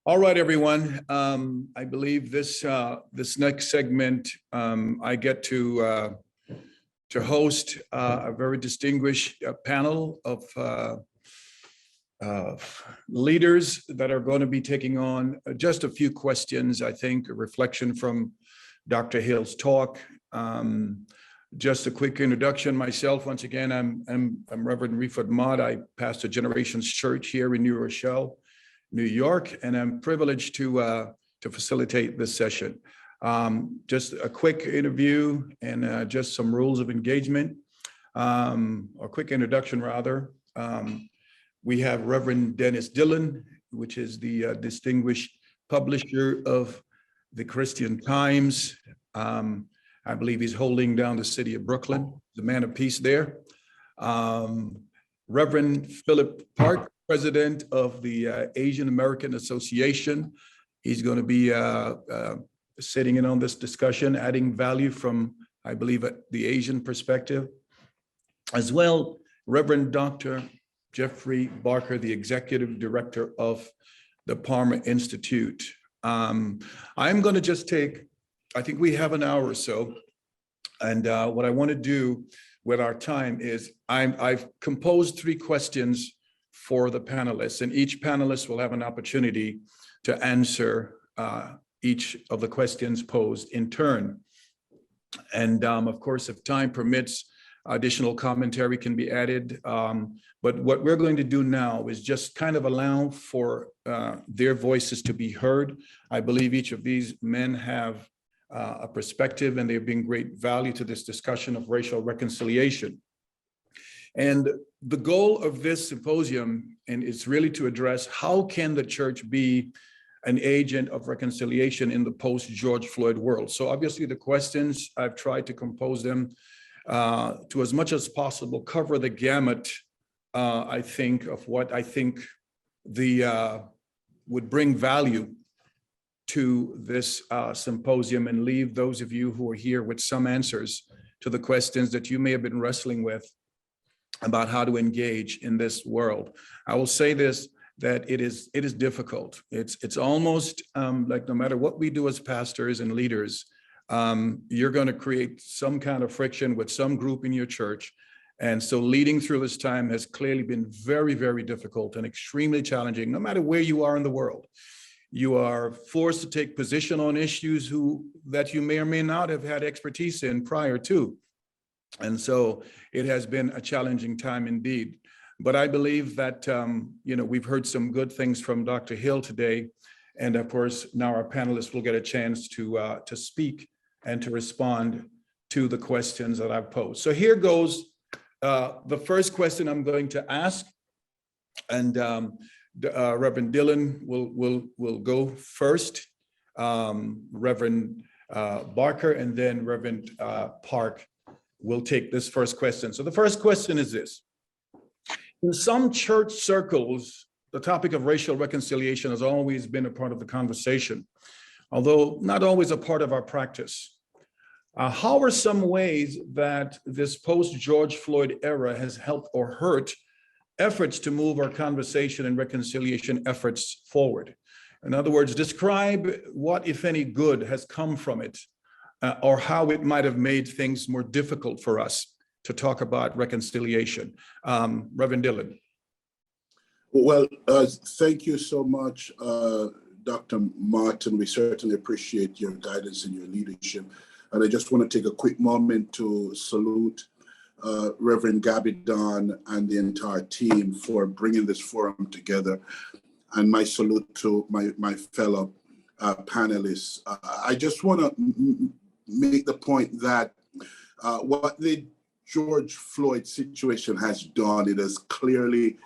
All right, everyone. I believe this next segment, I get to host a very distinguished panel of leaders that are going to be taking on just a few questions. I think a reflection from Dr. Hill's talk. Just a quick introduction myself. Once again, I'm Reverend Rifat Mott. I pastor Generations Church here in New Rochelle, New York, and I'm privileged to facilitate this session. Just a quick interview and just some rules of engagement, or quick introduction rather. We have Reverend Dennis Dillon, which is the distinguished publisher of the Christian Times. I believe he's holding down the city of Brooklyn, the man of peace there. Reverend Philip Park, president of the Asian American Association. He's going to be sitting in on this discussion, adding value from, I believe, the Asian perspective. As well, Reverend Dr. Jeffrey Barker, the executive director of the Palmer Institute. I'm going to just take, I think we have an hour or so. And what I want to do with our time is I've composed 3 questions for the panelists, and each panelist will have an opportunity to answer each of the questions posed in turn. And of course, if time permits, additional commentary can be added. But what we're going to do now is just kind of allow for their voices to be heard. I believe each of these men have a perspective, and they bring great value to this discussion of racial reconciliation. And the goal of this symposium, and it's really to address how can the church be an agent of reconciliation in the post-George Floyd world. So obviously the questions, I've tried to compose them to as much as possible, cover the gamut, I think, of what I think would bring value to this symposium, and leave those of you who are here with some answers to the questions that you may have been wrestling with about how to engage in this world. I will say this, that it is difficult. It's almost like no matter what we do as pastors and leaders, you're going to create some kind of friction with some group in your church. And so leading through this time has clearly been very, very difficult and extremely challenging, no matter where you are in the world. You are forced to take position on issues that you may or may not have had expertise in prior to. And so it has been a challenging time indeed. But I believe that, we've heard some good things from Dr. Hill today. And of course, now our panelists will get a chance to speak and to respond to the questions that I've posed. So here goes the first question I'm going to ask. And Reverend Dillon will go first, Reverend Barker, and then Reverend Park will take this first question. So the first question is this. In some church circles, the topic of racial reconciliation has always been a part of the conversation, although not always a part of our practice. How are some ways that this post-George Floyd era has helped or hurt efforts to move our conversation and reconciliation efforts forward? In other words, describe what, if any, good has come from it, or how it might have made things more difficult for us to talk about reconciliation. Reverend Dillon. Well, thank you so much, Dr. Martin. We certainly appreciate your guidance and your leadership. And I just want to take a quick moment to salute Reverend Gabidon and the entire team for bringing this forum together. And my salute to my fellow panelists. I just want to make the point that what the George Floyd situation has done, it has clearly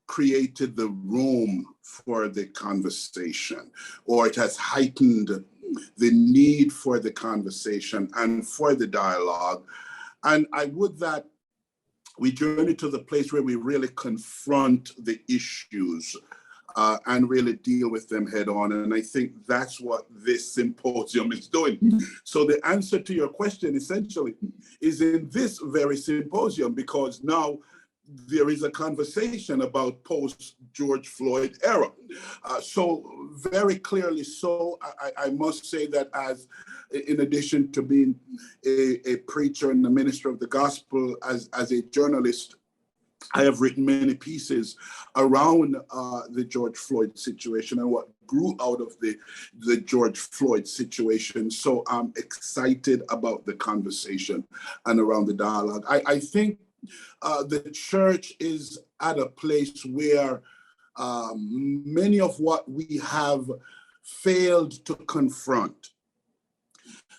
created the room for the conversation, or it has heightened the need for the conversation and for the dialogue. And I would that we journey to the place where we really confront the issues and really deal with them head on. And I think that's what this symposium is doing. So the answer to your question essentially is in this very symposium, because now there is a conversation about post George Floyd era. So very clearly so, I must say that as in addition to being a preacher and a minister of the gospel, as a journalist, I have written many pieces around the George Floyd situation and what grew out of the George Floyd situation. So I'm excited about the conversation and around the dialogue. I think the church is at a place where many of what we have failed to confront,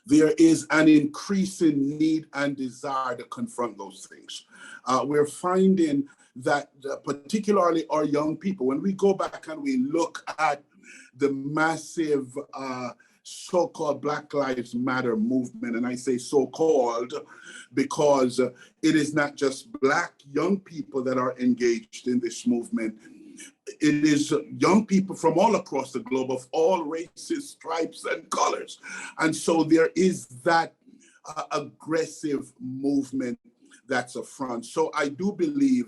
there is an increasing need and desire to confront those things. We're finding that particularly our young people, when we go back and we look at the massive so-called Black Lives Matter movement, and I say so-called because it is not just Black young people that are engaged in this movement. It is young people from all across the globe of all races, stripes, and colors. And so there is that aggressive movement that's affront. So I do believe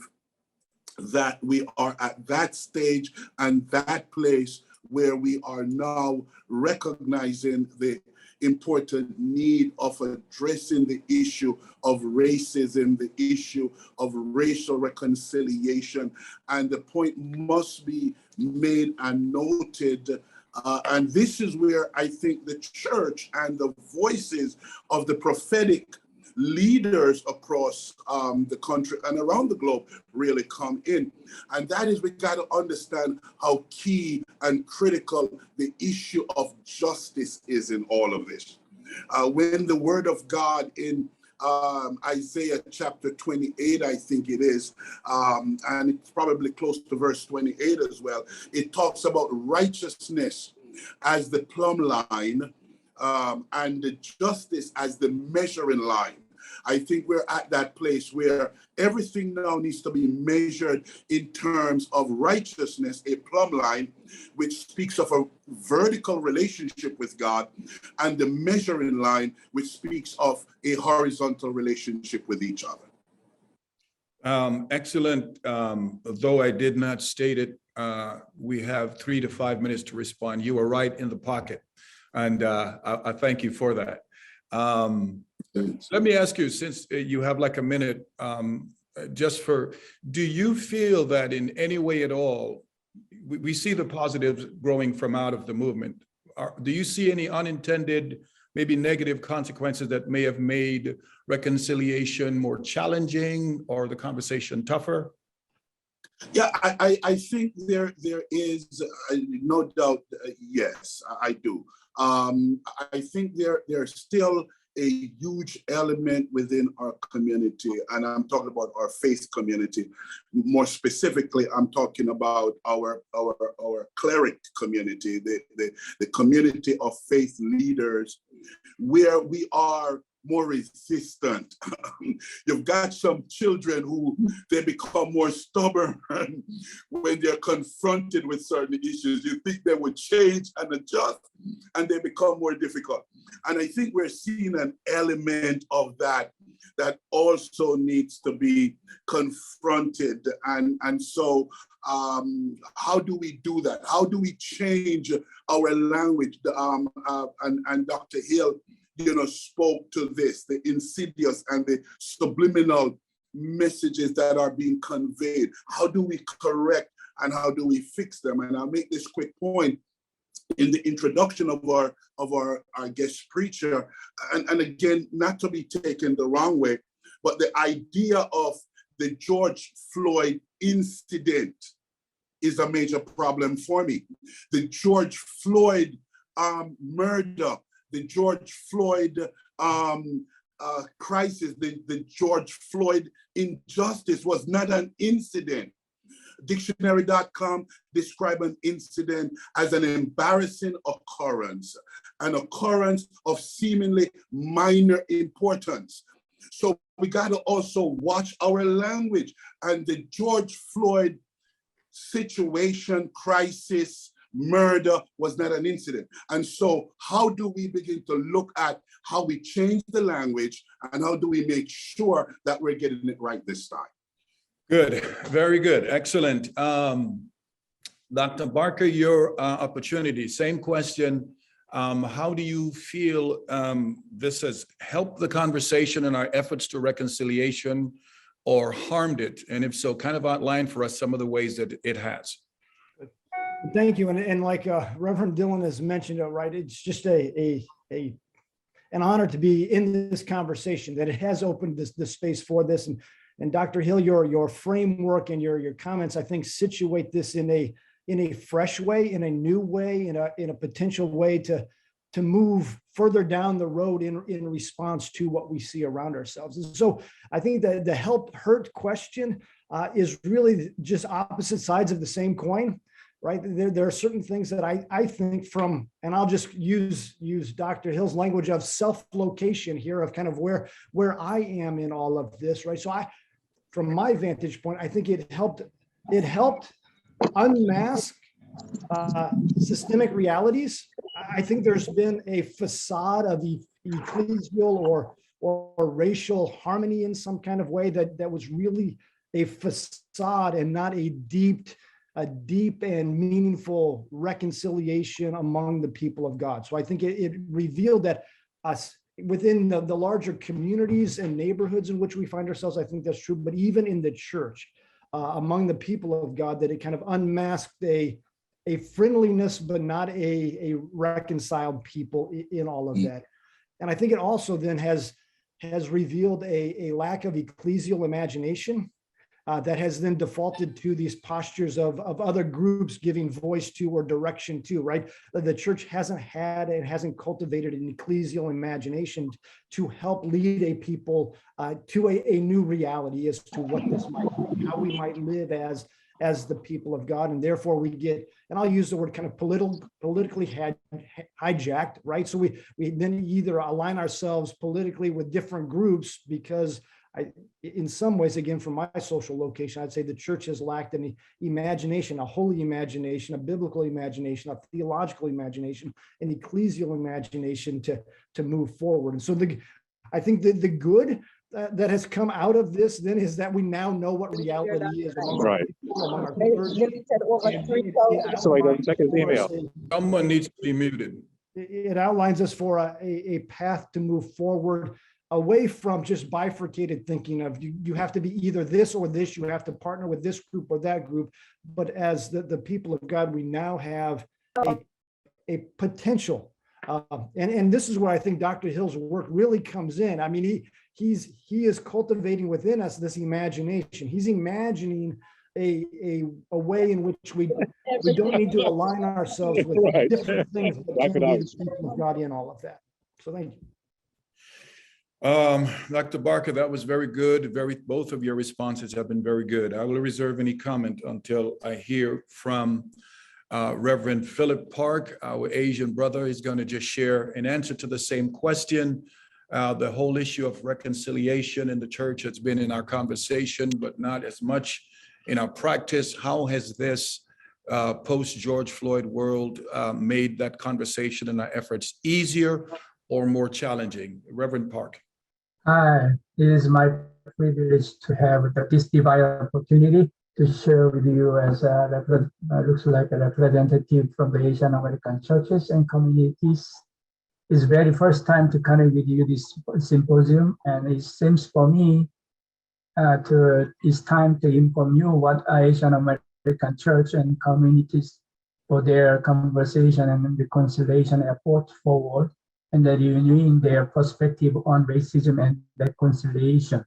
that we are at that stage and that place where we are now recognizing the important need of addressing the issue of racism, the issue of racial reconciliation, and the point must be made and noted. And this is where I think the church and the voices of the prophetic leaders across the country and around the globe really come in. And that is, we got to understand how key and critical the issue of justice is in all of this. When the word of God in Isaiah chapter 28, I think it is, and it's probably close to verse 28 as well, it talks about righteousness as the plumb line and the justice as the measuring line. I think we're at that place where everything now needs to be measured in terms of righteousness, a plumb line, which speaks of a vertical relationship with God, and the measuring line, which speaks of a horizontal relationship with each other. Excellent. Though I did not state it, we have 3 to 5 minutes to respond. You are right in the pocket, and I thank you for that. So let me ask you, since you have like a minute, do you feel that in any way at all, we see the positives growing from out of the movement? Do you see any unintended, maybe negative consequences that may have made reconciliation more challenging or the conversation tougher? Yeah, I think there is no doubt. Yes, I do. I think there's still a huge element within our community, and I'm talking about our faith community. More specifically, I'm talking about our cleric community, the community of faith leaders, where we are more resistant. You've got some children who they become more stubborn when they're confronted with certain issues. You think they would change and adjust, and they become more difficult. And I think we're seeing an element of that also needs to be confronted. And so how do we do that? How do we change our language? And Dr. Hill, spoke to this, the insidious and the subliminal messages that are being conveyed. How do we correct and how do we fix them? And I'll make this quick point in the introduction of our guest preacher, and again, not to be taken the wrong way, but the idea of the George Floyd incident is a major problem for me. The George Floyd murder, the George Floyd crisis, the George Floyd injustice was not an incident. Dictionary.com describe an incident as an embarrassing occurrence, an occurrence of seemingly minor importance. So we got to also watch our language. And the George Floyd situation, crisis, murder was not an incident. And so how do we begin to look at how we change the language and how do we make sure that we're getting it right this time? Good, very good, excellent. Dr. Barker, your opportunity, same question. How do you feel this has helped the conversation in our efforts to reconciliation or harmed it? And if so, kind of outline for us some of the ways that it has. Thank you. And like Reverend Dillon has mentioned, right, it's just an honor to be in this conversation, that it has opened this space for this. And Dr. Hill, your framework and your comments, I think, situate this in a fresh way, in a new way, in a potential way to move further down the road in response to what we see around ourselves. And so I think that the help hurt question is really just opposite sides of the same coin, right? There are certain things that I think from, and I'll just use Dr. Hill's language of self-location here, of kind of where I am in all of this, right? So from my vantage point, I think it helped unmask systemic realities. I think there's been a facade of ecclesial or racial harmony in some kind of way that was really a facade and not a deep and meaningful reconciliation among the people of God. So I think it revealed that us within the larger communities and neighborhoods in which we find ourselves, I think that's true, but even in the church, among the people of God, that it kind of unmasked a friendliness, but not a reconciled people in all of that. And I think it also then has revealed a lack of ecclesial imagination that has then defaulted to these postures of other groups giving voice to or direction to, right? The church hasn't had and hasn't cultivated an ecclesial imagination to help lead a people to a new reality as to what this might be, how we might live as the people of God. And therefore we get, and I'll use the word kind of politically hijacked, right? So we then either align ourselves politically with different groups because in some ways, again, from my social location, I'd say the church has lacked an imagination, a holy imagination, a biblical imagination, a theological imagination, an ecclesial imagination to move forward. And so I think that the good that has come out of this then is that we now know what reality is. Right. So I don't check his email. Someone needs to be muted. It outlines us for a path to move forward away from just bifurcated thinking of you have to be either this or this, you have to partner with this group or that group. But as the people of God, we now have a potential. And this is where I think Dr. Hill's work really comes in. I mean, he is cultivating within us this imagination. He's imagining a way in which we don't need to align ourselves with Right. different things that can lead the people of God in all of that. So thank you. Dr. Barker, that was very good. Both of your responses have been very good. I will reserve any comment until I hear from Reverend Philip Park, our Asian brother. Is going to just share an answer to the same question. The whole issue of reconciliation in the church has been in our conversation, but not as much in our practice. How has this post-George Floyd world made that conversation and our efforts easier or more challenging? Reverend Park. Hi, it is my privilege to have this divine opportunity to share with you as looks like a representative from the Asian American churches and communities. It's very first time to connect with you this symposium, and it seems for me it's time to inform you what Asian American church and communities for their conversation and reconciliation effort forward, and that renewing their perspective on racism and reconciliation.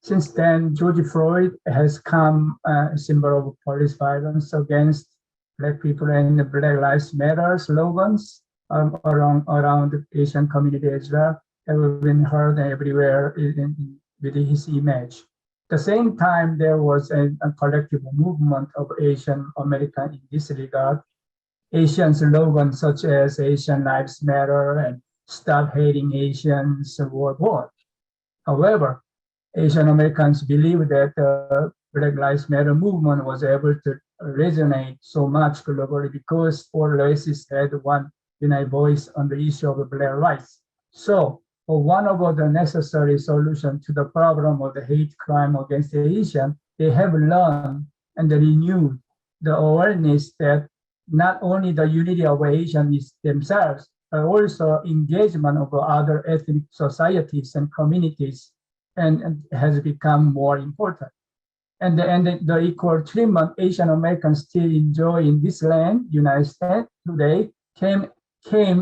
Since then, George Floyd has come a symbol of police violence against Black people, and the Black Lives Matter slogans around the Asian community as well have been heard everywhere with his image. At the same time, there was a collective movement of Asian American in this regard. Asian slogans such as Asian Lives Matter and Stop Hating Asians Worldwide. However, Asian Americans believe that the Black Lives Matter movement was able to resonate so much globally because all races had one united voice on the issue of Black rights. So one of the necessary solutions to the problem of the hate crime against the Asian, they have learned and renewed the awareness that not only the unity of Asians themselves, but also engagement of other ethnic societies and communities and has become more important. And the equal treatment Asian Americans still enjoy in this land, United States today, came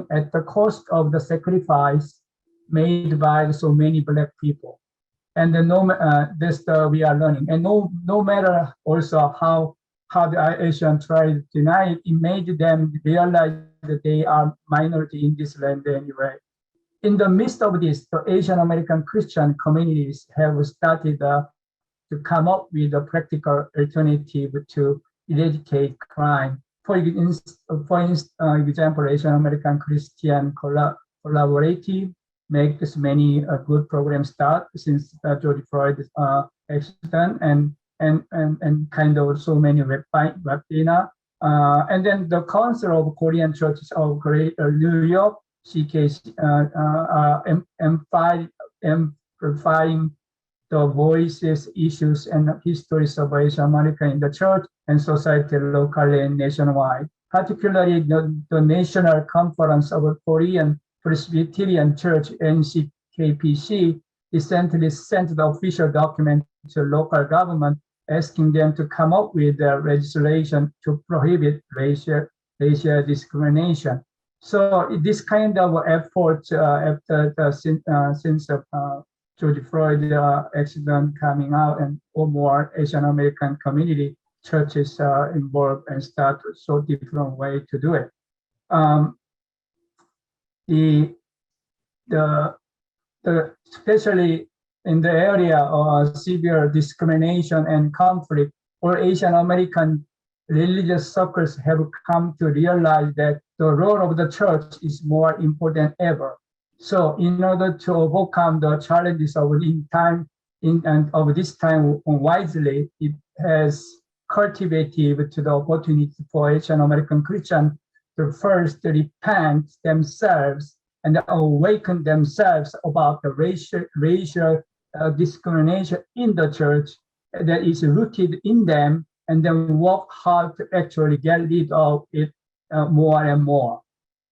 at the cost of the sacrifice made by so many Black people. And we are learning. And no matter also how the Asian tried to deny it, it made them realize that they are minority in this land anyway. In the midst of this, the Asian American Christian communities have started to come up with a practical alternative to eradicate crime. For example, Asian American Christian Collaborative makes many good programs start since George Floyd accident and kind of so many webinar. And then the Council of Korean Churches of Greater New York, CKC, amplifying the voices, issues, and histories of Asian American in the church and society locally and nationwide. Particularly the National Conference of Korean Presbyterian Church, NCKPC, recently sent the official document to local government asking them to come up with a legislation to prohibit racial discrimination. So this kind of effort since George Floyd accident coming out and more Asian American community churches involved and start so different way to do it. Especially in the area of severe discrimination and conflict, all Asian American religious circles have come to realize that the role of the church is more important ever. So in order to overcome the challenges of this time wisely, it has cultivated to the opportunity for Asian American Christians to first repent themselves and awaken themselves about the racial discrimination in the church that is rooted in them, and then work hard to actually get rid of it more and more.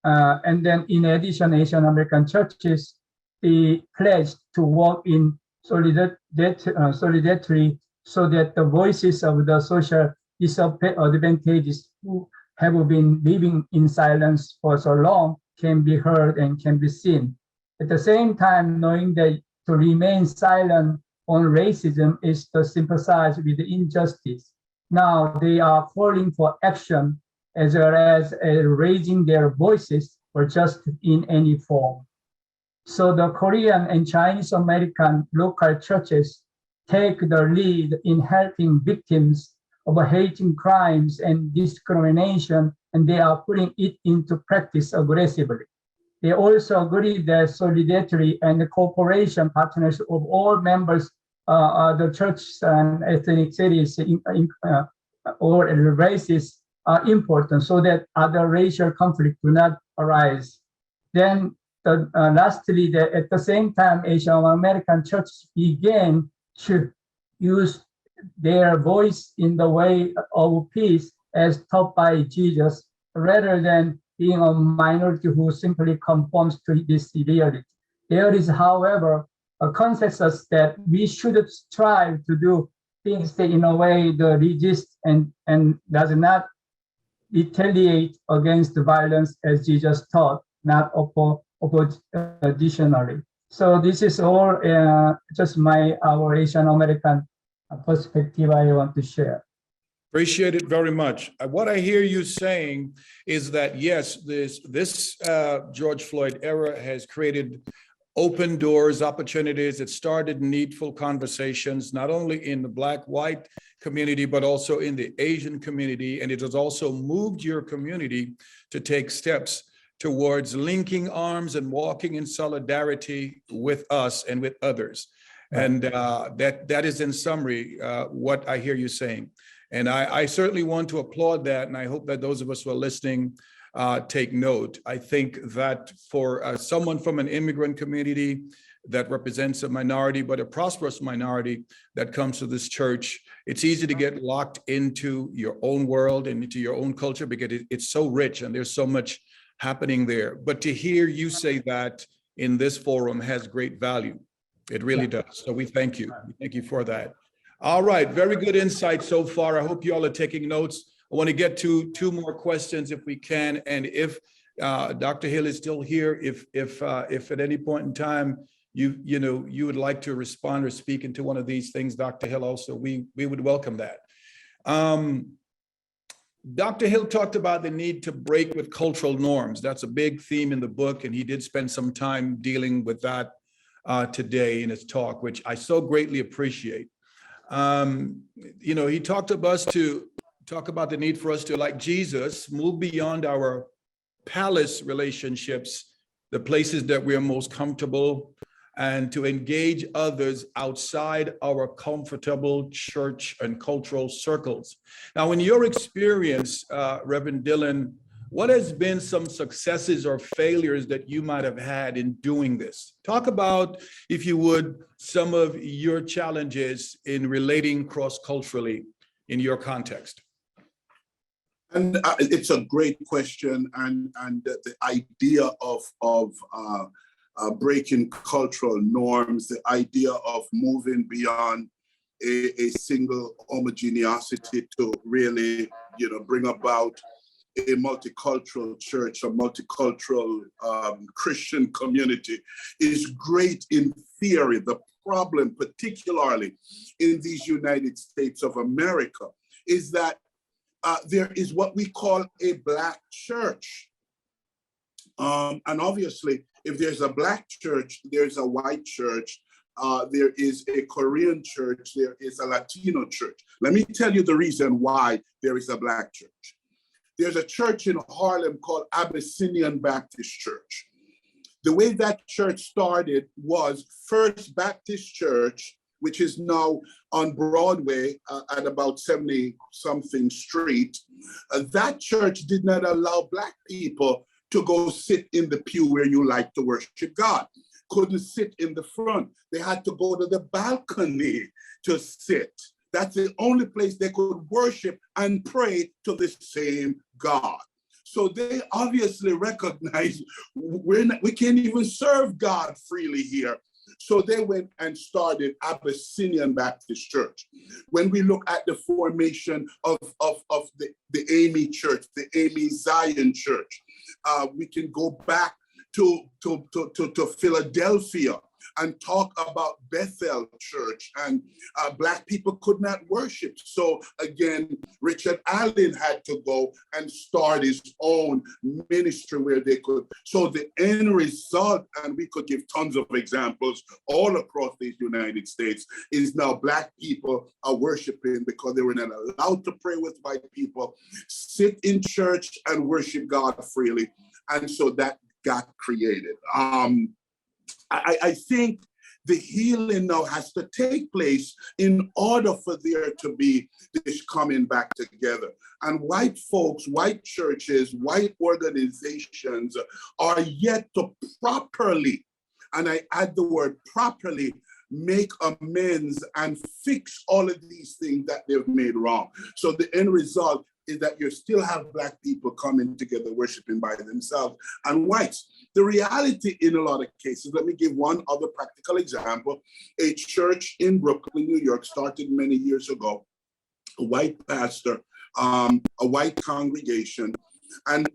And then in addition, Asian American churches, they pledged to work in solidarity so that the voices of the social disadvantaged who have been living in silence for so long can be heard and can be seen. At the same time, knowing that to remain silent on racism is to sympathize with the injustice. Now they are calling for action as well as raising their voices for justice in any form. So the Korean and Chinese American local churches take the lead in helping victims of hate crimes and discrimination, and they are putting it into practice aggressively. They also agree that solidarity and the cooperation partnership of all members of the church and ethnic cities or races are important so that other racial conflict do not arise. Then lastly, at the same time, Asian American churches began to use their voice in the way of peace as taught by Jesus, rather than being a minority who simply conforms to this reality. There is, however, a consensus that we should strive to do things that in a way that resist and does not retaliate against the violence as Jesus taught, not oppositionally. So this is all just our Asian American perspective I want to share. Appreciate it very much. What I hear you saying is that, yes, this George Floyd era has created open doors, opportunities. It started needful conversations, not only in the Black-white community, but also in the Asian community. And it has also moved your community to take steps towards linking arms and walking in solidarity with us and with others. And that is in summary what I hear you saying. And I certainly want to applaud that. And I hope that those of us who are listening take note. I think that for someone from an immigrant community that represents a minority, but a prosperous minority that comes to this church, it's easy to get locked into your own world and into your own culture because it's so rich and there's so much happening there. But to hear you say that in this forum has great value. It really does. So we thank you. We thank you for that. All right, very good insight so far. I hope you all are taking notes. I want to get to two more questions if we can. And if Dr. Hill is still here, if at any point in time you would like to respond or speak into one of these things, Dr. Hill, also, we would welcome that. Dr. Hill talked about the need to break with cultural norms. That's a big theme in the book, and he did spend some time dealing with that today in his talk, which I so greatly appreciate. He talked to us to talk about the need for us to, like Jesus, move beyond our palace relationships, the places that we are most comfortable, and to engage others outside our comfortable church and cultural circles. Now, in your experience, Reverend Dillon, what has been some successes or failures that you might have had in doing this? Talk about, if you would, some of your challenges in relating cross-culturally in your context. And it's a great question, and the idea of breaking cultural norms, the idea of moving beyond a single homogeneity to really, bring about a multicultural church, a multicultural Christian community is great in theory. The problem, particularly in these United States of America, is that there is what we call a Black church. And obviously, if there's a Black church, there's a white church, there is a Korean church, there is a Latino church. Let me tell you the reason why there is a Black church. There's a church in Harlem called Abyssinian Baptist Church. The way that church started was First Baptist Church, which is now on Broadway at about 70-something street. That church did not allow Black people to go sit in the pew where you like to worship God. Couldn't sit in the front. They had to go to the balcony to sit. That's the only place they could worship and pray to the same God. So they obviously recognize we can't even serve God freely here. So they went and started Abyssinian Baptist Church. When we look at the formation of the IPMI Church, the IPMI Zion Church, we can go back to Philadelphia and talk about Bethel Church, and Black people could not worship. So again, Richard Allen had to go and start his own ministry where they could. So the end result, and we could give tons of examples all across the United States, is now Black people are worshiping because they were not allowed to pray with white people, sit in church and worship God freely. And so that got created. I think the healing now has to take place in order for there to be this coming back together. And white folks, white churches, white organizations are yet to properly, and I add the word properly, make amends and fix all of these things that they've made wrong. So the end result is that you still have Black people coming together, worshiping by themselves, and whites. The reality in a lot of cases, let me give one other practical example. A church in Brooklyn, New York, started many years ago, a white pastor, a white congregation, and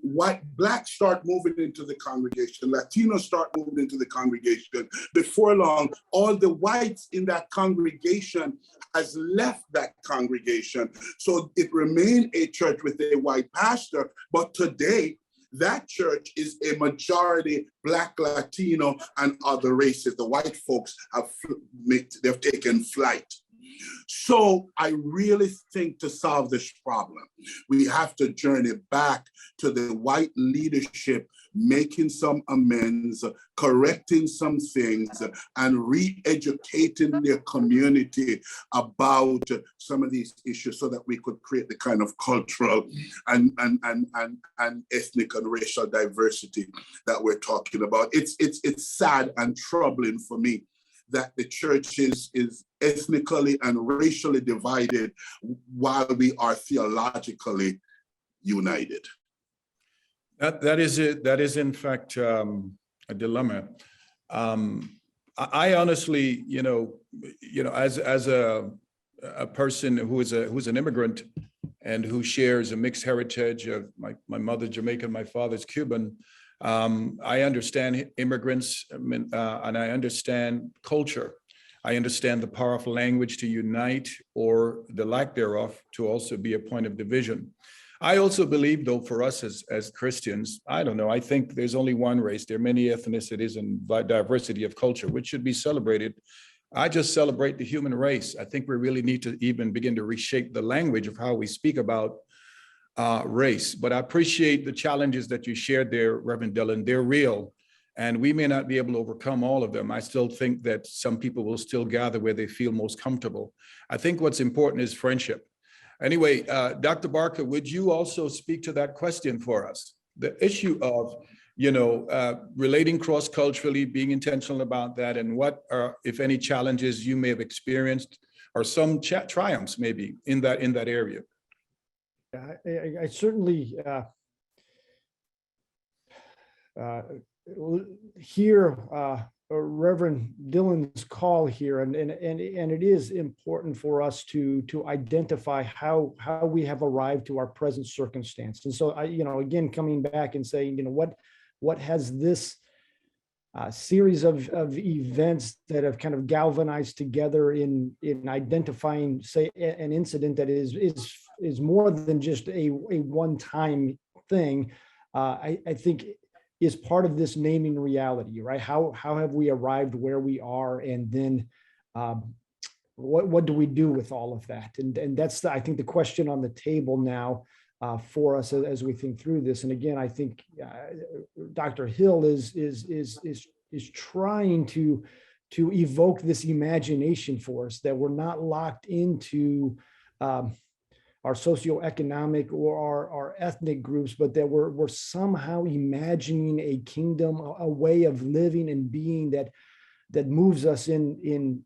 Blacks start moving into the congregation, Latinos start moving into the congregation. Before long, all the whites in that congregation has left that congregation. So it remained a church with a white pastor, but today, that church is a majority Black, Latino, and other races. The white folks they've taken flight. So I really think to solve this problem, we have to journey back to the white leadership, making some amends, correcting some things, and re-educating their community about some of these issues so that we could create the kind of cultural and ethnic and racial diversity that we're talking about. It's sad and troubling for me that the church is ethnically and racially divided while we are theologically united. That is it. That is in fact a dilemma. I honestly, as a person who's an immigrant and who shares a mixed heritage of my mother's Jamaican, my father's Cuban. I understand immigrants and I understand culture. I understand the powerful language to unite or the lack thereof to also be a point of division. I also believe, though, for us as Christians, I don't know, I think there's only one race. There are many ethnicities and diversity of culture, which should be celebrated. I just celebrate the human race. I think we really need to even begin to reshape the language of how we speak about race. But I appreciate the challenges that you shared there, Reverend Dillon. They're real, and we may not be able to overcome all of them. I still think that some people will still gather where they feel most comfortable. I think what's important is friendship. Anyway, Dr. Barker, would you also speak to that question for us? The issue of, relating cross-culturally, being intentional about that, and what are, if any, challenges you may have experienced, or some triumphs maybe in that area? I certainly hear Reverend Dillon's call here, and it is important for us to identify how we have arrived to our present circumstance. And so again, coming back and saying, what has this series of events that have kind of galvanized together in identifying, say, an incident that is more than just a one-time thing, I think is part of this naming reality, right? How have we arrived where we are, and then what do we do with all of that? And that's I think the question on the table now for us as we think through this. And again, I think Dr. Hill is trying to evoke this imagination for us, that we're not locked into our socioeconomic or our ethnic groups, but that we're somehow imagining a kingdom, a way of living and being that moves us in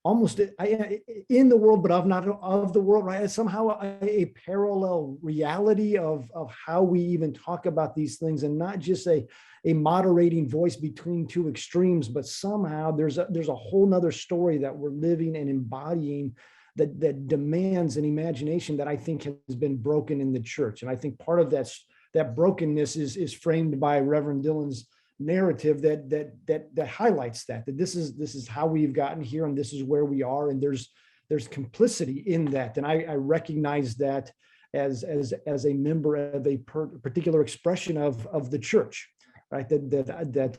almost in the world, but not of the world, right? Somehow a parallel reality of how we even talk about these things, and not just a moderating voice between two extremes, but somehow there's a whole nother story that we're living and embodying that demands an imagination that I think has been broken in the church. And I think part of that brokenness is framed by Reverend Dillon's narrative that highlights that this is how we've gotten here, and this is where we are, and there's complicity in that. And I recognize that as a member of a particular expression of the church, right? That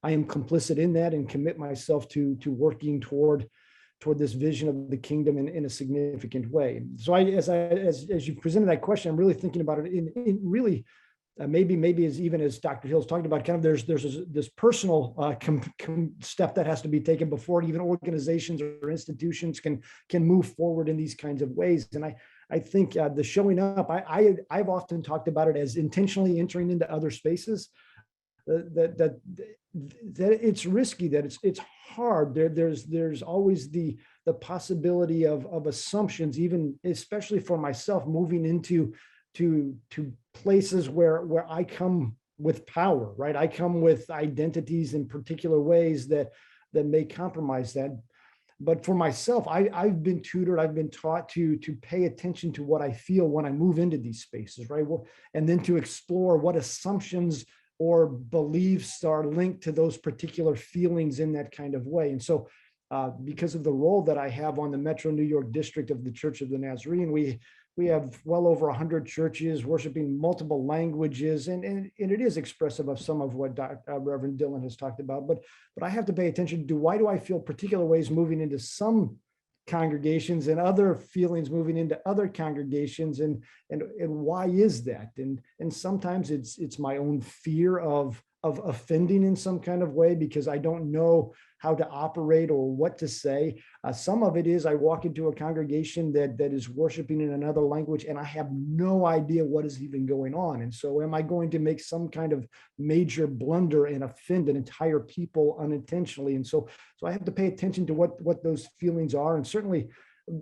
I am complicit in that, and commit myself to working toward this vision of the kingdom in a significant way. So as you presented that question, I'm really thinking about it in really maybe as Dr. Hill's talked about, kind of there's this personal step that has to be taken before even organizations or institutions can move forward in these kinds of ways. And I think the showing up, I've often talked about it as intentionally entering into other spaces. That it's risky, that it's hard. There's always the possibility of assumptions, even especially for myself, moving into places where I come with power, right? I come with identities in particular ways that may compromise that. But for myself, I've been tutored, I've been taught to pay attention to what I feel when I move into these spaces, right? Well, and then to explore what assumptions or beliefs are linked to those particular feelings in that kind of way. And so because of the role that I have on the Metro New York District of the Church of the Nazarene, we have well over 100 churches worshiping multiple languages, and it is expressive of some of what Reverend Dillon has talked about. But I have to pay attention to why do I feel particular ways moving into some congregations and other feelings moving into other congregations, and why is that? And sometimes it's my own fear of offending in some kind of way because I don't know how to operate or what to say. Some of it is I walk into a congregation that is worshiping in another language and I have no idea what is even going on. And so am I going to make some kind of major blunder and offend an entire people unintentionally? And so I have to pay attention to what those feelings are, and certainly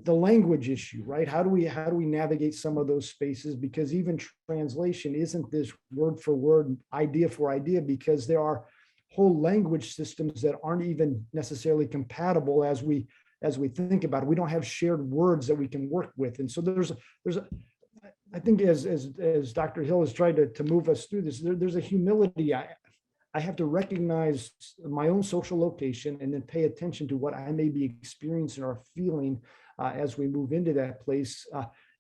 the language issue, right? How do we navigate some of those spaces? Because even translation isn't this word for word, idea for idea, because there are whole language systems that aren't even necessarily compatible as we think about it. We don't have shared words that we can work with. And so I think as Dr. Hill has tried to move us through this, there's a humility. I have to recognize my own social location and then pay attention to what I may be experiencing or feeling as we move into that place,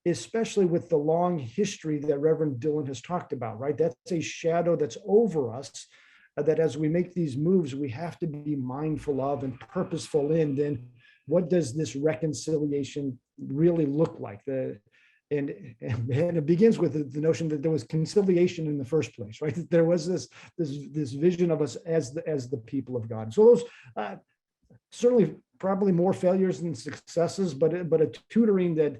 especially with the long history that Reverend Dillon has talked about, right? That's a shadow that's over us, that as we make these moves, we have to be mindful of and purposeful in. Then what does this reconciliation really look like? And it begins with the notion that there was conciliation in the first place, right? That there was this vision of us as the people of God. So those certainly probably more failures than successes, but a tutoring that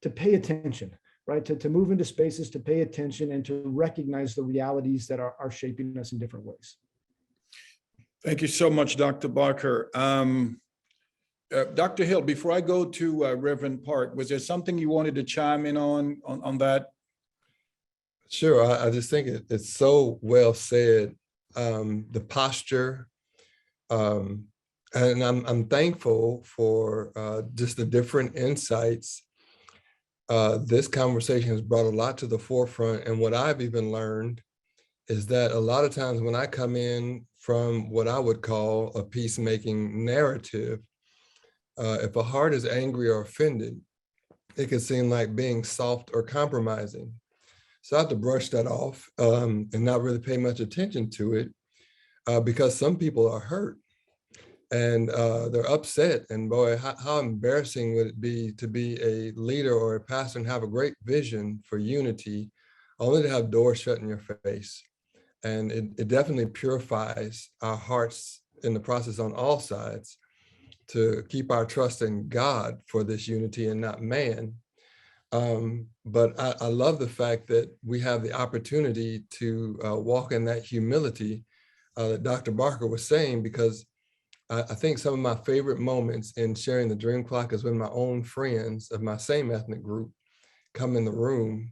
to pay attention, right? To move into spaces, to pay attention and to recognize the realities that are shaping us in different ways. Thank you so much, Dr. Barker. Dr. Hill, before I go to Reverend Park, was there something you wanted to chime in on that? Sure, I just think it's so well said, the posture, and I'm thankful for just the different insights. This conversation has brought a lot to the forefront, and what I've even learned is that a lot of times when I come in from what I would call a peacemaking narrative, if a heart is angry or offended, it can seem like being soft or compromising. So I have to brush that off and not really pay much attention to it because some people are hurt and they're upset. And boy, how embarrassing would it be to be a leader or a pastor and have a great vision for unity, only to have doors shut in your face. And it definitely purifies our hearts in the process on all sides to keep our trust in God for this unity and not man. But I love the fact that we have the opportunity to walk in that humility that Dr. Barker was saying, because I think some of my favorite moments in sharing the dream clock is when my own friends of my same ethnic group come in the room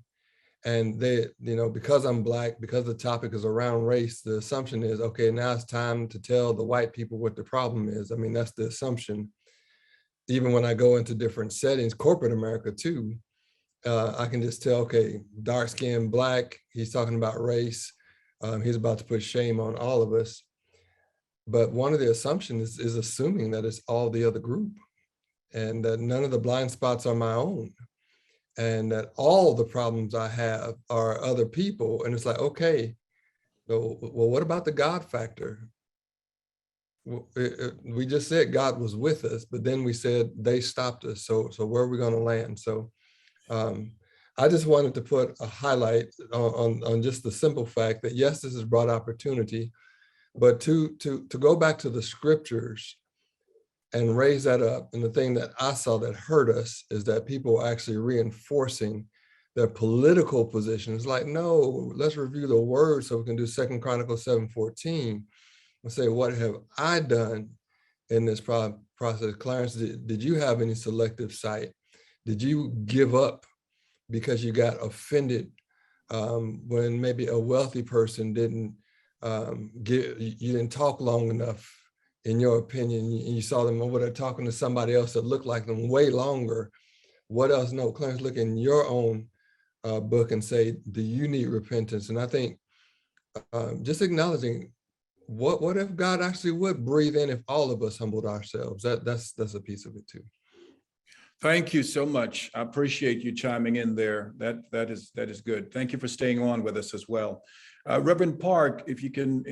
and they, because I'm Black, because the topic is around race, the assumption is, okay, now it's time to tell the white people what the problem is. I mean, that's the assumption. Even when I go into different settings, corporate America too, I can just tell, okay, dark skinned Black, he's talking about race. He's about to put shame on all of us. But one of the assumptions is assuming that it's all the other group and that none of the blind spots are my own and that all the problems I have are other people. And it's like, okay, well, what about the God factor? We just said God was with us, but then we said they stopped us. So where are we going to land? So I just wanted to put a highlight on just the simple fact that, yes, this has brought opportunity, but to go back to the scriptures and raise that up. And the thing that I saw that hurt us is that people are actually reinforcing their political positions. Like, no, let's review the word so we can do 2 Chronicles 7:14 and say, what have I done in this process? Clarence, did you have any selective sight? Did you give up because you got offended when maybe a wealthy person didn't you didn't talk long enough, in your opinion, and you saw them over there talking to somebody else that looked like them way longer? What else? No, Clarence, look in your own book and say, do you need repentance? And I think just acknowledging what if God actually would breathe in if all of us humbled ourselves? That's a piece of it too. Thank you so much. I appreciate you chiming in there. That is good. Thank you for staying on with us as well. Reverend Park, if you can,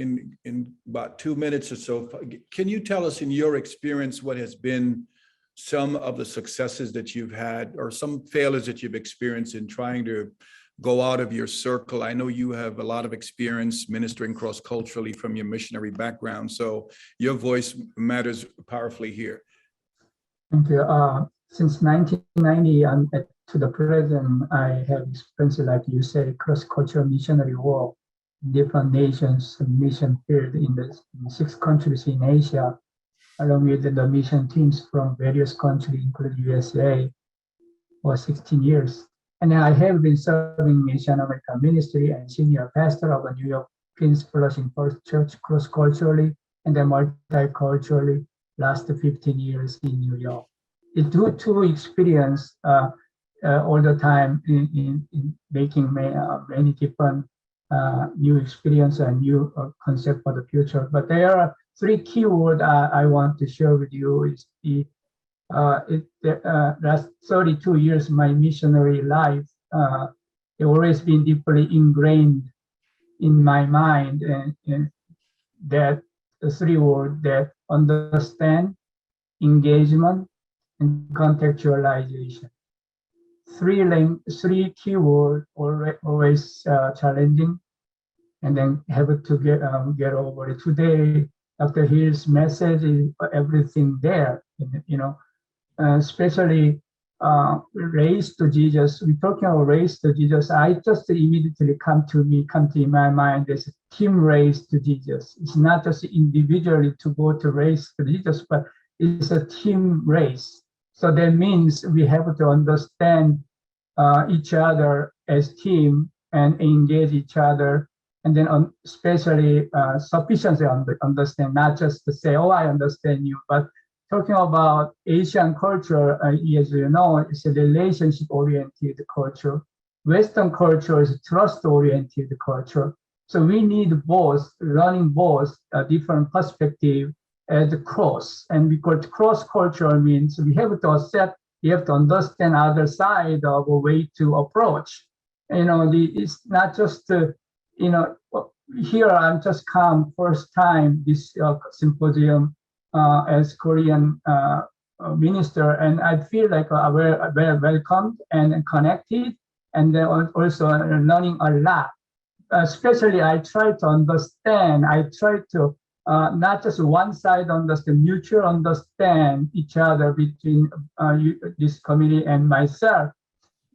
in about 2 minutes or so, can you tell us in your experience what has been some of the successes that you've had or some failures that you've experienced in trying to go out of your circle. I know you have a lot of experience ministering cross-culturally from your missionary background, so your voice matters powerfully here. Thank you. Since 1990 to the present, I have experienced, like you say, cross-cultural missionary work, different nations, mission field in 6 countries in Asia, along with the mission teams from various countries, including USA, for 16 years. And I have been serving Asian American ministry and senior pastor of a New York Queens Flushing First Church cross-culturally and then multiculturally last 15 years in New York. It's two experience all the time in making many different new experience and new concept for the future. But there are 3 keywords I want to share with you. Is the last 32 years my missionary life, it always been deeply ingrained in my mind, and that the 3 words that understand, engagement, and contextualization. 3 keywords always challenging, and then have to get over it. Today, Dr. Hill's message is everything there, especially race to Jesus. We're talking about race to Jesus. I just immediately come to my mind. There's a team race to Jesus. It's not just individually to go to race to Jesus, but it's a team race. So that means we have to understand each other as team and engage each other, and then especially sufficiently understand, not just to say, oh, I understand you, but talking about Asian culture, as you know, it's a relationship-oriented culture. Western culture is trust-oriented culture. So we need both, learning both different perspective as a cross. And because cross-culture means we have to accept, we have to understand other side of a way to approach. It's not just, here I'm just come first time this symposium as Korean minister, and I feel like very welcomed and connected, and then also learning a lot. Especially, I try to understand. I try to not just one side understand, mutual understand each other between this community and myself.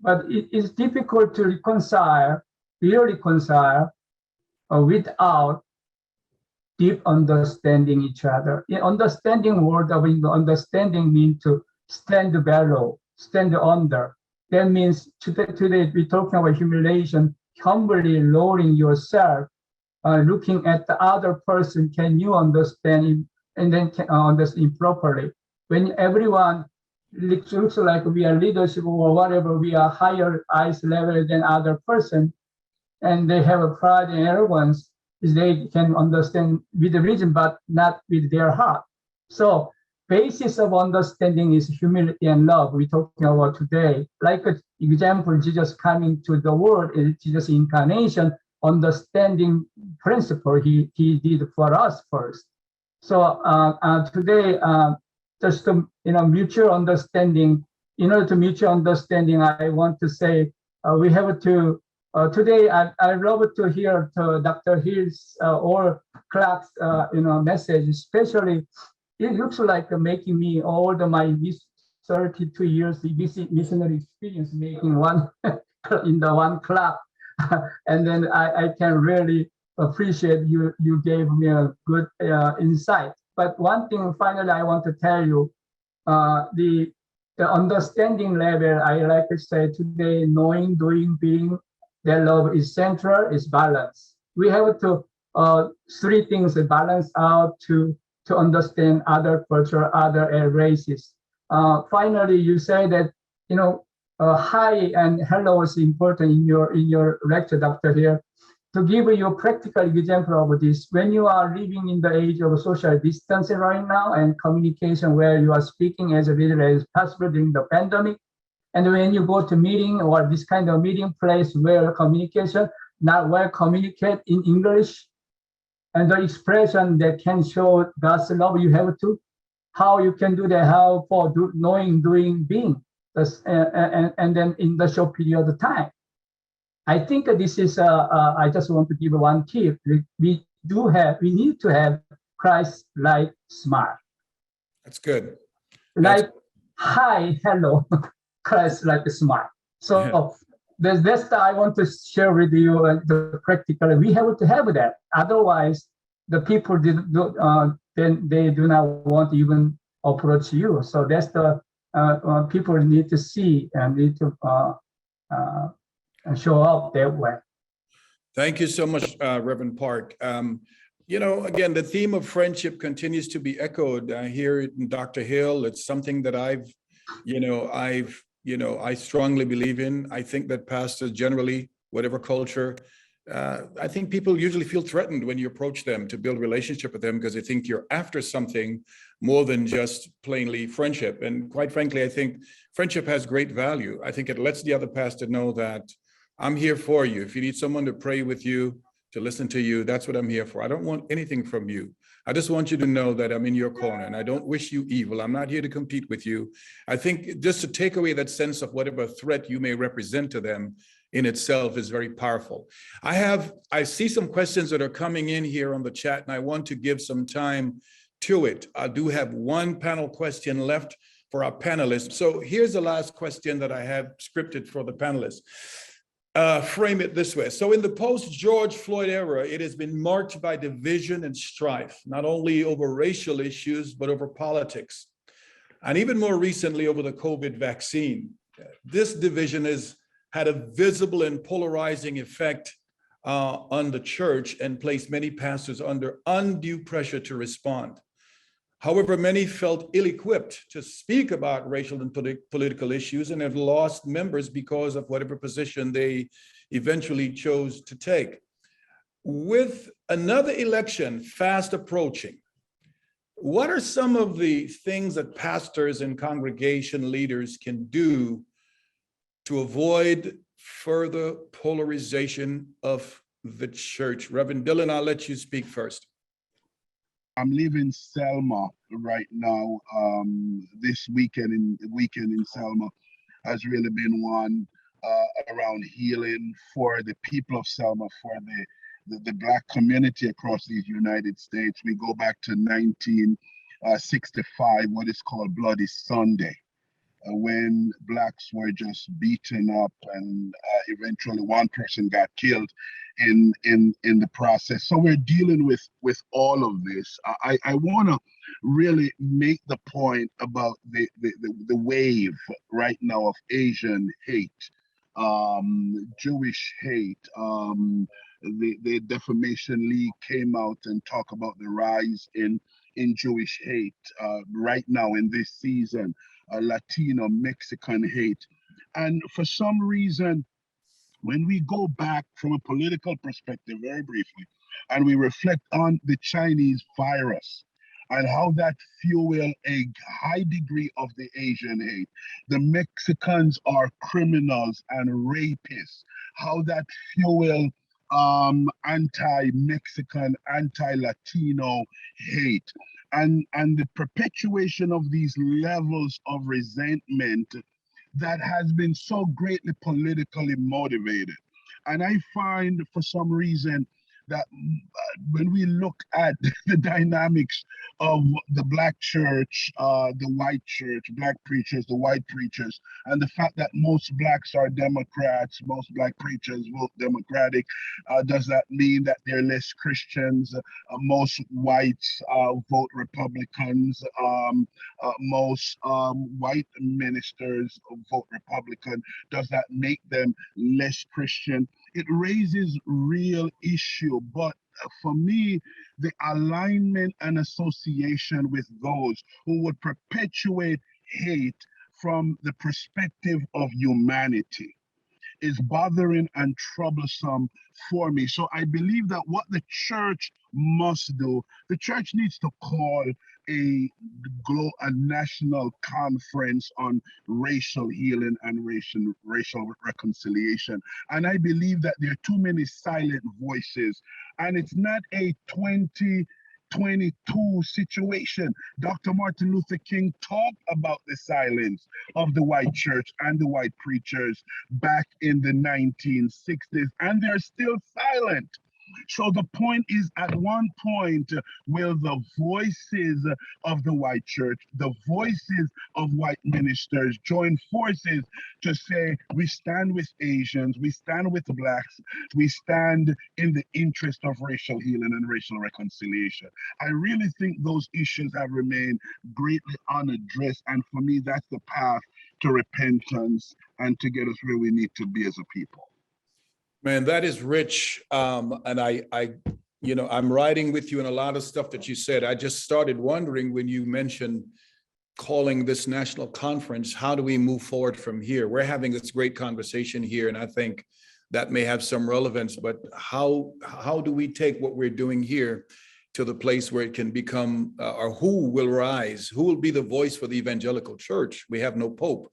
But it is difficult to reconcile without deep understanding each other. In understanding word of understanding means to stand below, stand under. That means today we're talking about humiliation, humbly lowering yourself, looking at the other person. Can you understand him, and then can understand properly? When everyone looks like we are leadership or whatever, we are higher eyes level than other person, and they have a pride and arrogance, they can understand with the reason, but not with their heart. So basis of understanding is humility and love we're talking about today. Like an example, Jesus coming to the world, Jesus incarnation, understanding principle he did for us first. So today, just to, mutual understanding, in order to mutual understanding, I want to say we have to, today I love to hear Dr. Hill's or Clark's message, especially it looks like making me all my 32 years missionary experience making one in the one clap. And then I can really appreciate you gave me a good insight. But one thing finally I want to tell you, the understanding level, I like to say today, knowing, doing, being, that love is central, is balance. We have to 3 things balance out to understand other culture, other races. Finally, you say that hi and hello is important in your lecture, Dr. Here. To give you a practical example of this, when you are living in the age of social distancing right now and communication where you are speaking as little as possible during the pandemic, and when you go to meeting or this kind of meeting place where communication not well communicate in English, and the expression that can show God's love, you have to how you can do that, how for knowing, doing, being, and then in the short period of time. I think this is, I just want to give one tip. We need to have Christ-like smile. That's good. Like, hi, hello, Christ-like smile. So that's I want to share with you the practical. We have to have that. Otherwise, the people then they do not want to even approach you. So that's the people need to see and need to show up that way. Thank you so much, Reverend Park. You know, again, the theme of friendship continues to be echoed here in Dr. Hill. It's something that I strongly believe in. I think that pastors generally, whatever culture, I think people usually feel threatened when you approach them to build relationship with them because they think you're after something more than just plainly friendship. And quite frankly, I think friendship has great value. I think it lets the other pastor know that I'm here for you. If you need someone to pray with you, to listen to you, that's what I'm here for. I don't want anything from you. I just want you to know that I'm in your corner and I don't wish you evil. I'm not here to compete with you. I think just to take away that sense of whatever threat you may represent to them in itself is very powerful. I see some questions that are coming in here on the chat and I want to give some time to it. I do have one panel question left for our panelists. So here's the last question that I have scripted for the panelists. Frame it this way. So in the post-George Floyd era, it has been marked by division and strife, not only over racial issues, but over politics. And even more recently over the COVID vaccine. This division has had a visible and polarizing effect on the church and placed many pastors under undue pressure to respond. However, many felt ill-equipped to speak about racial and political issues and have lost members because of whatever position they eventually chose to take. With another election fast approaching, what are some of the things that pastors and congregation leaders can do to avoid further polarization of the church? Reverend Dillon, I'll let you speak first. I'm leaving Selma right now. This weekend in Selma has really been one around healing for the people of Selma, for the Black community across the United States. We go back to 1965, what is called Bloody Sunday, when Blacks were just beaten up and eventually one person got killed in the process. So we're dealing with all of this. I want to really make the point about the wave right now of Asian hate, Jewish hate. The Defamation League came out and talked about the rise in Jewish hate right now in this season, Latino, Mexican hate. And for some reason, when we go back from a political perspective, very briefly, and we reflect on the Chinese virus and how that fueled a high degree of the Asian hate, the Mexicans are criminals and rapists, how that fueled anti-Mexican, anti-Latino hate, and the perpetuation of these levels of resentment that has been so greatly politically motivated. And I find for some reason that when we look at the dynamics of the Black church, the white church, Black preachers, the white preachers, and the fact that most Blacks are Democrats, most Black preachers vote Democratic, does that mean that they're less Christians? Most whites vote Republicans. Most white ministers vote Republican. Does that make them less Christian? It raises real issue, but for me, the alignment and association with those who would perpetuate hate from the perspective of humanity is bothering and troublesome for me. So I believe that what the church must do, the church needs to call a national conference on racial healing and racial reconciliation. And I believe that there are too many silent voices, and it's not a 20 22 situation. Dr. Martin Luther King talked about the silence of the white church and the white preachers back in the 1960s, and they're still silent. So the point is, at one point, will the voices of the white church, the voices of white ministers join forces to say, we stand with Asians, we stand with the Blacks, we stand in the interest of racial healing and racial reconciliation. I really think those issues have remained greatly unaddressed. And for me, that's the path to repentance and to get us where we need to be as a people. Man, that is rich. And I'm riding with you in a lot of stuff that you said. I just started wondering when you mentioned calling this national conference, how do we move forward from here? We're having this great conversation here, and I think that may have some relevance, but how do we take what we're doing here to the place where it can become, or who will rise? Who will be the voice for the evangelical church? We have no pope.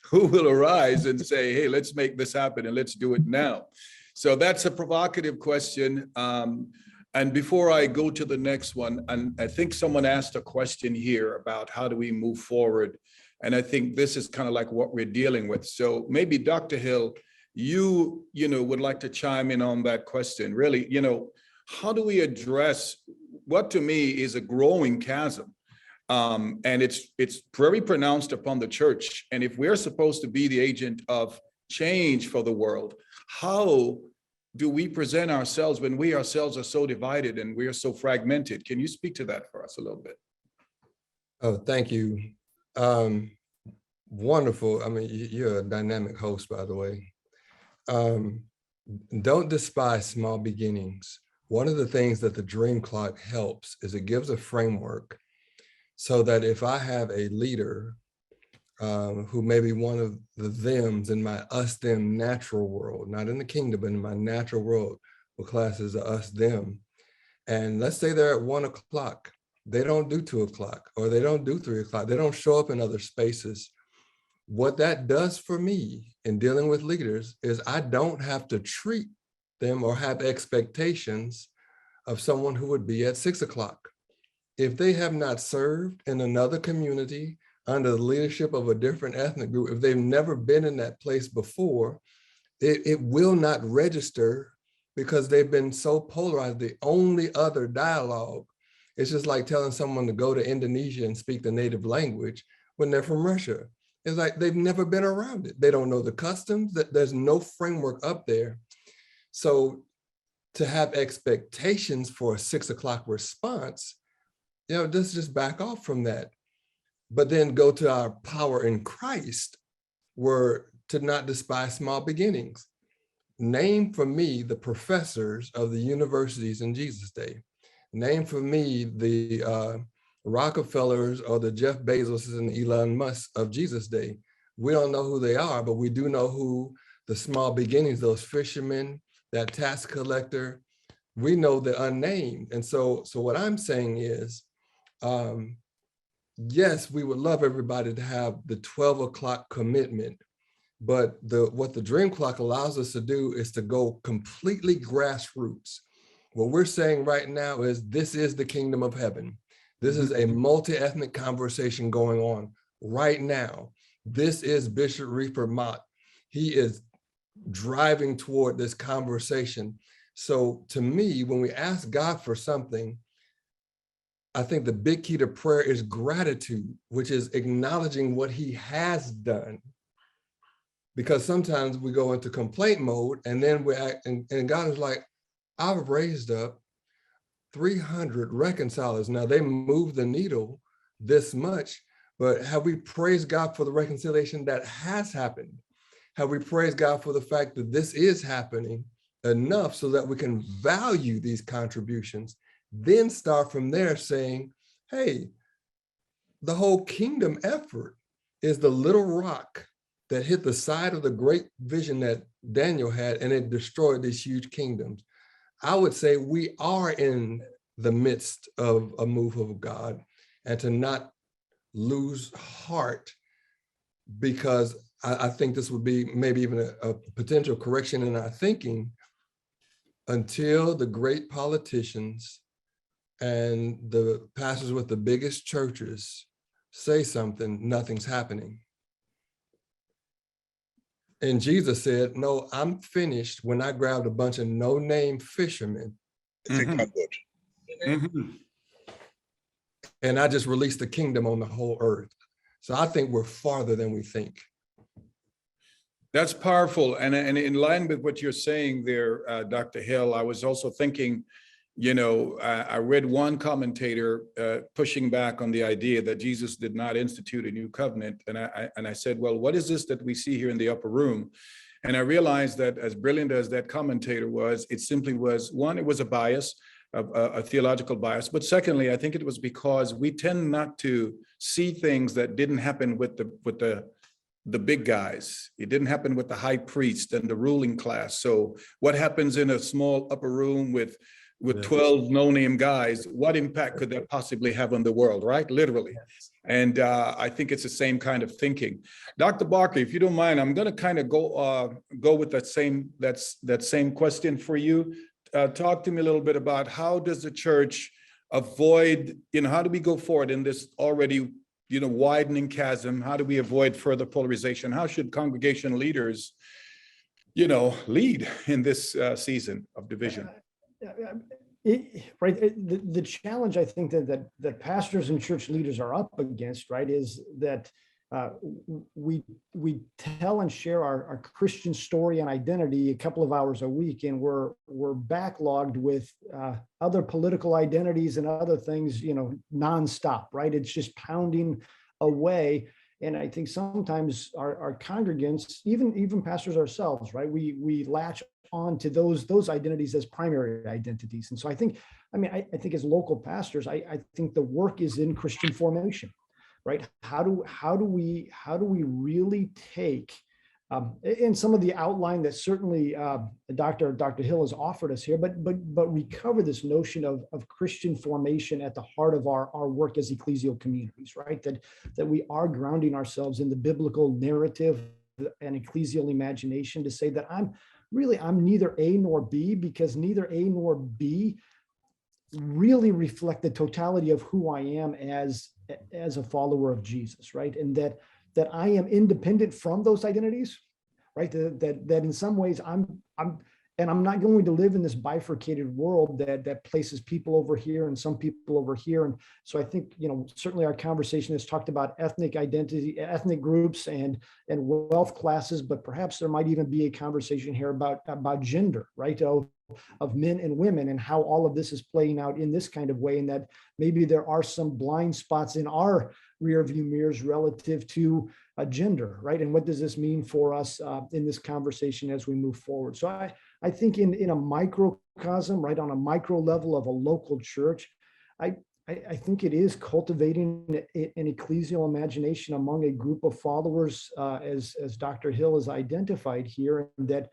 Who will arise and say, hey, let's make this happen and let's do it now? So that's a provocative question. And before I go to the next one, and I think someone asked a question here about how do we move forward? And I think this is kind of like what we're dealing with. So maybe Dr. Hill, you would like to chime in on that question. Really, how do we address what to me is a growing chasm? And it's very pronounced upon the church. And if we're supposed to be the agent of change for the world, how do we present ourselves when we ourselves are so divided and we are so fragmented? Can you speak to that for us a little bit? Oh, thank you. Wonderful. I mean, you're a dynamic host, by the way. Don't despise small beginnings. One of the things that the Dream Clock helps is it gives a framework so that if I have a leader who may be one of the thems in my us-them natural world, not in the kingdom, but in my natural world, what class is us-them. And let's say they're at 1 o'clock. They don't do 2 o'clock, or they don't do 3 o'clock. They don't show up in other spaces. What that does for me in dealing with leaders is I don't have to treat them or have expectations of someone who would be at 6 o'clock. If they have not served in another community under the leadership of a different ethnic group, if they've never been in that place before, it will not register because they've been so polarized. The only other dialogue is just like telling someone to go to Indonesia and speak the native language when they're from Russia. It's like they've never been around it. They don't know the customs, that there's no framework up there. So to have expectations for a 6 o'clock response, let's just back off from that. But then go to our power in Christ, where to not despise small beginnings. Name for me the professors of the universities in Jesus' day. Name for me the Rockefellers or the Jeff Bezoses and Elon Musk of Jesus' day. We don't know who they are, but we do know who the small beginnings, those fishermen, that tax collector, we know the unnamed. And so what I'm saying is, yes, we would love everybody to have the 12 o'clock commitment, but what the Dream Clock allows us to do is to go completely grassroots. What we're saying right now is this is the kingdom of heaven. This is a multi-ethnic conversation going on right now. This is Bishop Reefer Mott. He is driving toward this conversation. So to me, when we ask God for something, I think the big key to prayer is gratitude, which is acknowledging what he has done. Because sometimes we go into complaint mode and then we act, and God is like, I've raised up 300 reconcilers. Now they move the needle this much, but have we praised God for the reconciliation that has happened? Have we praised God for the fact that this is happening enough so that we can value these contributions, then start from there saying, hey, the whole kingdom effort is the little rock that hit the side of the great vision that Daniel had, and it destroyed these huge kingdoms. I would say we are in the midst of a move of God, and to not lose heart, because I think this would be maybe even a potential correction in our thinking. Until the great politicians and the pastors with the biggest churches say something, nothing's happening. And Jesus said, no, I'm finished when I grabbed a bunch of no-name fishermen. Mhm. And I just released the kingdom on the whole earth. So I think we're farther than we think. That's powerful. And in line with what you're saying there, Dr. Hill, I was also thinking, I read one commentator pushing back on the idea that Jesus did not institute a new covenant. And I said, well, what is this that we see here in the upper room? And I realized that as brilliant as that commentator was, it simply was, one, it was a bias, a theological bias. But secondly, I think it was because we tend not to see things that didn't happen with the big guys. It didn't happen with the high priest and the ruling class. So what happens in a small upper room with 12 no-name guys, what impact could that possibly have on the world, right? Literally. And I think it's the same kind of thinking. Dr. Barkley, if you don't mind, I'm going to kind of go with that same question for you. Talk to me a little bit about how does the church avoid, how do we go forward in this already, widening chasm? How do we avoid further polarization? How should congregation leaders, lead in this season of division? The challenge I think that pastors and church leaders are up against, right, is that we tell and share our Christian story and identity a couple of hours a week, and we're backlogged with other political identities and other things, nonstop, right? It's just pounding away. And I think sometimes our congregants, even pastors ourselves, right, we latch on to those identities as primary identities. And so I think as local pastors, I think the work is in Christian formation, right? How do we really take and some of the outline that certainly Dr. Hill has offered us here, but recover this notion of Christian formation at the heart of our work as ecclesial communities, right? That we are grounding ourselves in the biblical narrative and ecclesial imagination to say that I'm neither A nor B, because neither A nor B really reflect the totality of who I am as a follower of Jesus, right? And that I am independent from those identities, right? That in some ways I'm not going to live in this bifurcated world that places people over here and some people over here. And so I think, certainly our conversation has talked about ethnic identity, ethnic groups and wealth classes, but perhaps there might even be a conversation here about gender, right? Of men and women, and how all of this is playing out in this kind of way, and that maybe there are some blind spots in our rear view mirrors relative to gender, right? And what does this mean for us in this conversation as we move forward? So I think in a microcosm, right, on a micro level of a local church, I think it is cultivating an ecclesial imagination among a group of followers, as Dr. Hill has identified here, and that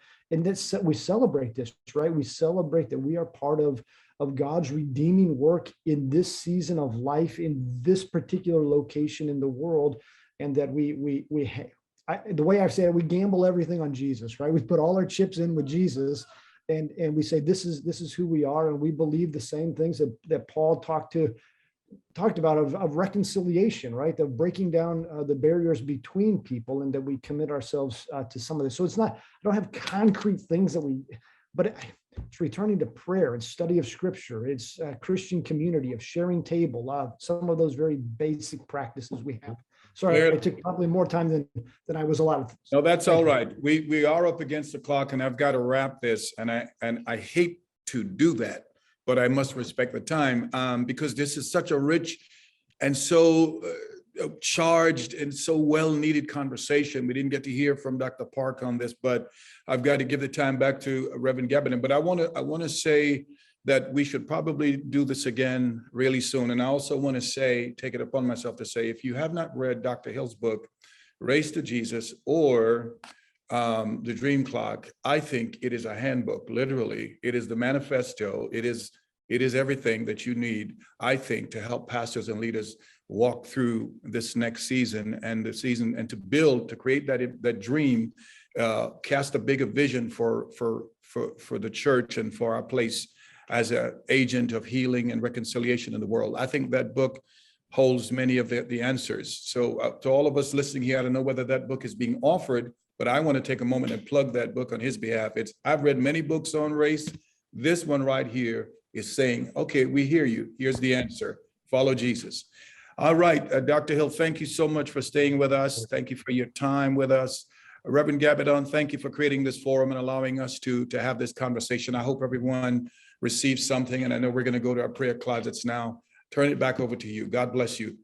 we celebrate this, right? We celebrate that we are part of God's redeeming work in this season of life, in this particular location in the world, and that the way I say it, we gamble everything on Jesus, right? We put all our chips in with Jesus. And we say, this is who we are. And we believe the same things that Paul talked about of reconciliation, right? Of breaking down the barriers between people, and that we commit ourselves to some of this. So I don't have concrete things but it's returning to prayer and study of scripture. It's a Christian community of sharing table, some of those very basic practices we have. Sorry, I took probably more time than I was allowed. No, that's all right. We are up against the clock, and I've got to wrap this. And I hate to do that, but I must respect the time because this is such a rich and so charged and so well-needed conversation. We didn't get to hear from Dr. Park on this, but I've got to give the time back to Reverend Gabbard. But I want to say that we should probably do this again really soon. And I also want to take it upon myself to say, if you have not read Dr. Hill's book, Race to Jesus, or The Dream Clock, I think it is a handbook. Literally, it is the manifesto. It is everything that you need, I think, to help pastors and leaders walk through this next season and to create that dream, cast a bigger vision for the church and for our place as an agent of healing and reconciliation in the world. I think that book holds many of the answers. So to all of us listening here, I don't know whether that book is being offered, but I want to take a moment and plug that book on his behalf. I've read many books on race. This one right here is saying, okay, we hear you. Here's the answer. Follow Jesus. All right, Dr. Hill, thank you so much for staying with us. Thank you for your time with us. Reverend Gabadon, thank you for creating this forum and allowing us to have this conversation. I hope everyone receives something, and I know we're going to go to our prayer closets now. Turn it back over to you. God bless you.